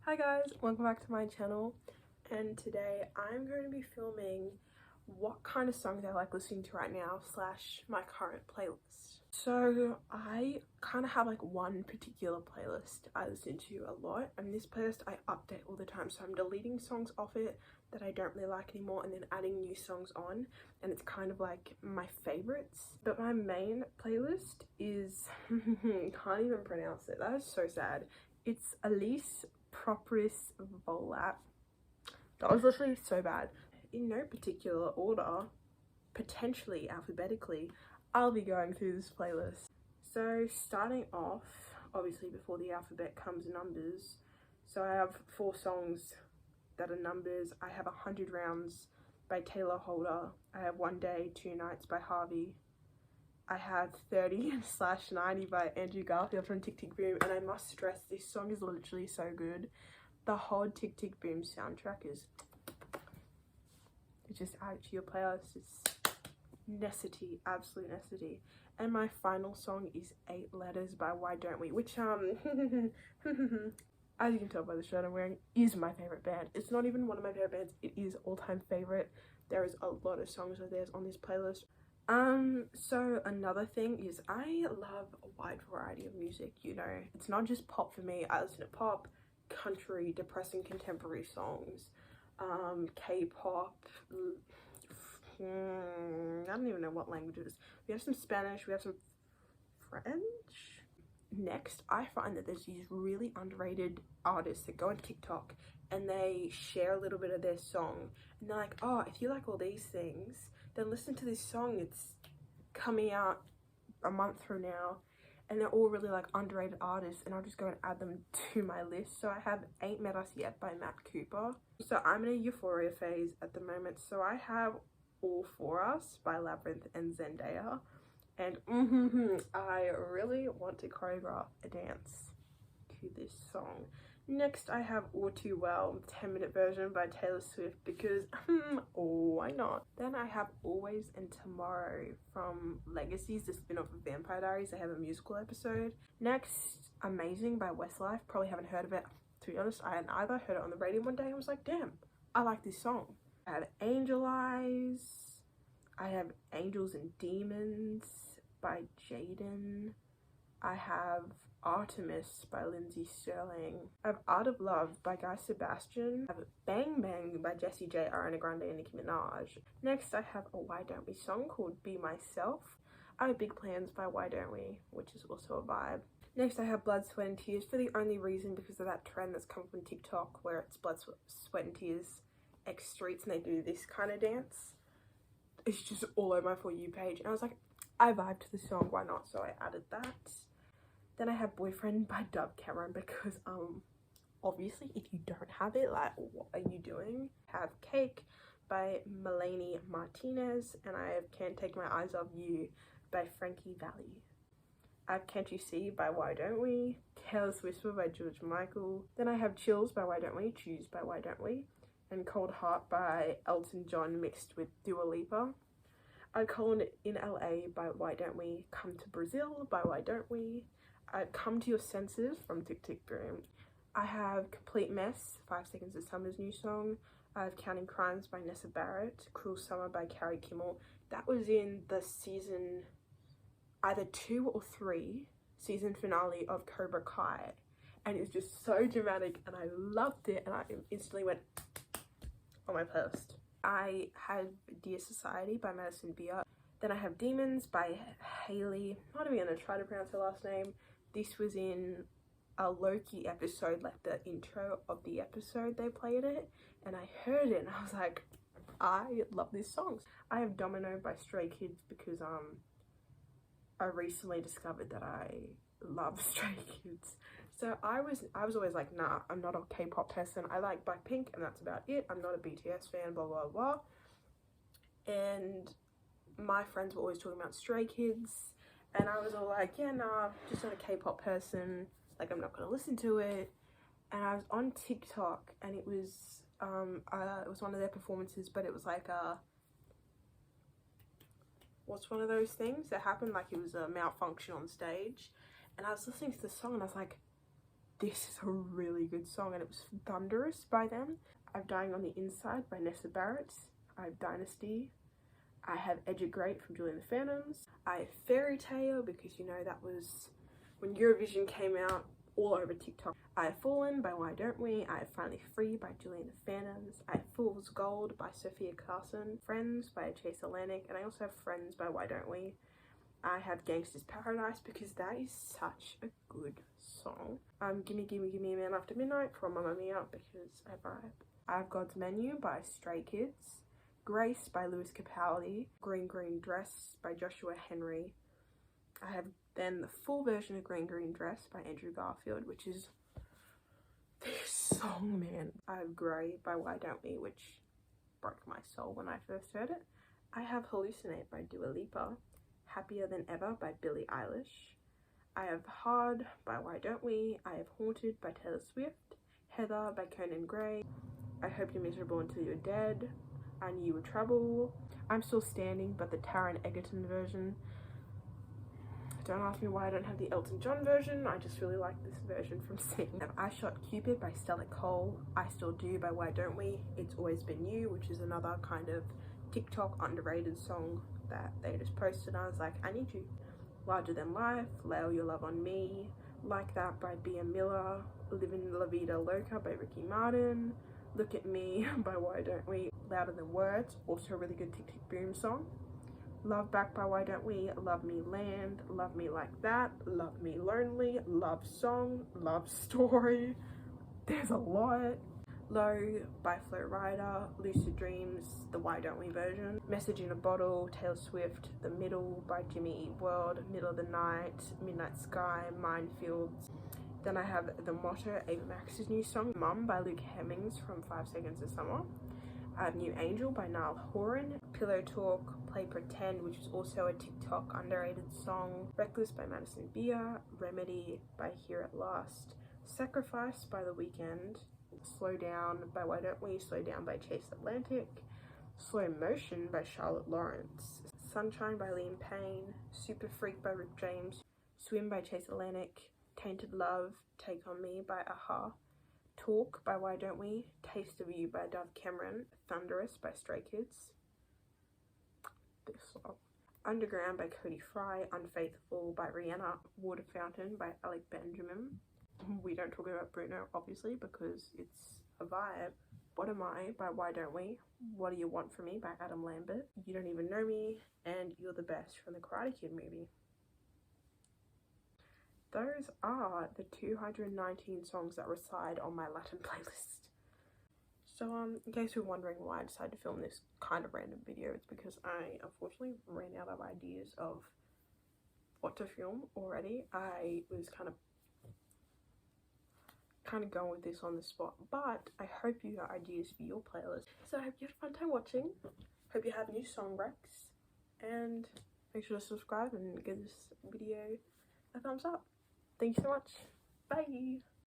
Hi guys, welcome back to my channel, and today I'm going to be filming what kind of songs I like listening to right now slash my current playlist. So I kind of have like one particular playlist I listen to a lot, and this playlist I update all the time, so I'm deleting songs off it that I don't really like anymore and then adding new songs on, and it's kind of like my favorites. But my main playlist is can't even pronounce it, that is so sad. It's Alice Propris Volat. That was literally so bad. In no particular order, potentially alphabetically, I'll be going through this playlist. So starting off, obviously before the alphabet comes numbers. So I have 4 songs that are numbers. I have 100 Rounds by Taylor Holder. I have One Day, Two Nights by Harvey. I have 30/90 by Andrew Garfield from Tick Tick Boom, and I must stress this song is literally so good. The whole Tick Tick Boom soundtrack is just add it to your playlist. It's necessity, absolute necessity. And my final song is 8 Letters by Why Don't We, which as you can tell by the shirt I'm wearing, is my favorite band. It's not even one of my favorite bands, it is all-time favorite. There is a lot of songs of theirs on this playlist. So another thing is I love a wide variety of music, you know. It's not just pop for me. I listen to pop, country, depressing contemporary songs, K-pop, I don't even know what languages. We have some Spanish, we have some French. Next, I find that there's these really underrated artists that go on TikTok and they share a little bit of their song, and they're like, oh, if you like all these things, then listen to this song, it's coming out a month from now, and they're all really like underrated artists, and I'll just go and add them to my list. So I have Ain't Met Us Yet by Matt Cooper. So I'm in a euphoria phase at the moment, so I have All For Us by Labyrinth and Zendaya, and I really want to choreograph a dance to this song. Next, I have All Too Well, 10-minute version by Taylor Swift, because why not? Then I have Always and Tomorrow from Legacies, the spin-off of Vampire Diaries. They have a musical episode. Next, Amazing by Westlife. Probably haven't heard of it. To be honest, I hadn't either. Heard it on the radio one day and was like, damn, I like this song. I have Angel Eyes. I have Angels and Demons by Jaden. I have Artemis by Lindsay Sterling. I have Art of Love by Guy Sebastian. I have Bang Bang by Jessie J, Ariana Grande, and Nicki Minaj. Next, I have a Why Don't We song called Be Myself. I have Big Plans by Why Don't We, which is also a vibe. Next, I have Blood, Sweat and Tears for the only reason because of that trend that's come from TikTok where it's Blood, Sweat and Tears X Streets and they do this kind of dance. It's just all over my For You page, and I was like, I vibe to the song, why not? So I added that. Then I have Boyfriend by Dove Cameron because obviously if you don't have it, like, what are you doing? I have Cake by Melanie Martinez, and I have Can't Take My Eyes Off You by Frankie Valli. I have Can't You See by Why Don't We, Careless Whisper by George Michael. Then I have Chills by Why Don't We, Choose by Why Don't We, and Cold Heart by Elton John mixed with Dua Lipa. I Call In LA by Why Don't We, Come to Brazil by Why Don't We. I Come to Your Senses from Tick Tick Boom. I have Complete Mess, 5 Seconds of Summer's new song. I have Counting Crimes by Nessa Barrett, Cruel Summer by Carrie Kimmel. That was in the season, either 2 or 3, season finale of Cobra Kai. And it was just so dramatic and I loved it, and I instantly went on my playlist. I have Dear Society by Madison Beer. Then I have Demons by Hailey. I'm not even gonna try to pronounce her last name. This was in a Loki episode, like the intro of the episode they played it, and I heard it and I was like, I love this song. I have Domino by Stray Kids because I recently discovered that I love Stray Kids. So I was always like, nah, I'm not a K-pop person. I like Blackpink and that's about it. I'm not a BTS fan, blah blah blah. And my friends were always talking about Stray Kids, and I was all like, yeah, nah, just not a K-pop person, like I'm not gonna listen to it. And I was on TikTok and it was one of their performances, but it was like what's one of those things that happened, like it was a malfunction on stage, and I was listening to the song and I was like, this is a really good song, and it was Thunderous by them. I have Dying on the Inside by Nessa Barrett. I have Dynasty. I have Edge of Great from Julie and the Phantoms. I have Fairy Tale, because you know that was when Eurovision came out, all over TikTok. I have Fallen by Why Don't We. I have Finally Free by Julie and the Phantoms. I have Fool's Gold by Sophia Carson. Friends by Chase Atlantic. And I also have Friends by Why Don't We. I have Gangsta's Paradise, because that is such a good song. Gimme Gimme Gimme Man After Midnight from Mamma Mia, because I vibe. I have God's Menu by Stray Kids. Grace by Lewis Capaldi. Green Green Dress by Joshua Henry. I have then the full version of Green Green Dress by Andrew Garfield, which is this song, man. I have Grey by Why Don't We, which broke my soul when I first heard it. I have Hallucinate by Dua Lipa. Happier Than Ever by Billie Eilish. I have Hard by Why Don't We. I have Haunted by Taylor Swift. Heather by Conan Gray. I Hope You're Miserable Until You're Dead. I Knew You Were Trouble. I'm Still Standing, but the Taron Egerton version. Don't ask me why I don't have the Elton John version. I just really like this version from Sing. I have I Shot Cupid by Stella Cole. I Still Do by Why Don't We. It's Always Been You, which is another kind of TikTok underrated song that they just posted. I was like, I need you. Larger Than Life, Lay All Your Love on Me, Like That by Bia Miller, Living La Vida Loca by Ricky Martin, Look at Me by Why Don't We, Louder Than Words, also a really good Tick Tick Boom song. Love Back by Why Don't We, Love Me Land, Love Me Like That, Love Me Lonely, Love Song, Love Story. There's a lot. Low by Flo Rida, Lucid Dreams, the Why Don't We version. Message in a Bottle, Taylor Swift, The Middle by Jimmy Eat World, Middle of the Night, Midnight Sky, Minefields. Then I have The Motto, Ava Max's new song, Mum by Luke Hemmings from 5 Seconds of Summer. I have New Angel by Niall Horan, Pillow Talk, Play Pretend, which is also a TikTok underrated song, Reckless by Madison Beer, Remedy by Here at Last, Sacrifice by The Weeknd, Slow Down by Why Don't We, Slow Down by Chase Atlantic, Slow Motion by Charlotte Lawrence, Sunshine by Liam Payne, Super Freak by Rick James, Swim by Chase Atlantic, Tainted Love, Take On Me by Aha, Talk by Why Don't We, Taste of You by Dove Cameron, Thunderous by Stray Kids, this song, Underground by Cody Fry, Unfaithful by Rihanna, Water Fountain by Alec Benjamin. We don't talk about Bruno, obviously, because it's a vibe. What Am I by Why Don't We, What Do You Want From Me by Adam Lambert, You Don't Even Know Me, and You're the Best from the Karate Kid movie. Those are the 219 songs that reside on my Latin playlist. So in case you're wondering why I decided to film this kind of random video, it's because I unfortunately ran out of ideas of what to film already. I was kind of going with this on the spot, but I hope you got ideas for your playlist. So I hope you had a fun time watching. Hope you have new song recs, and make sure to subscribe and give this video a thumbs up. Thank you so much. Bye.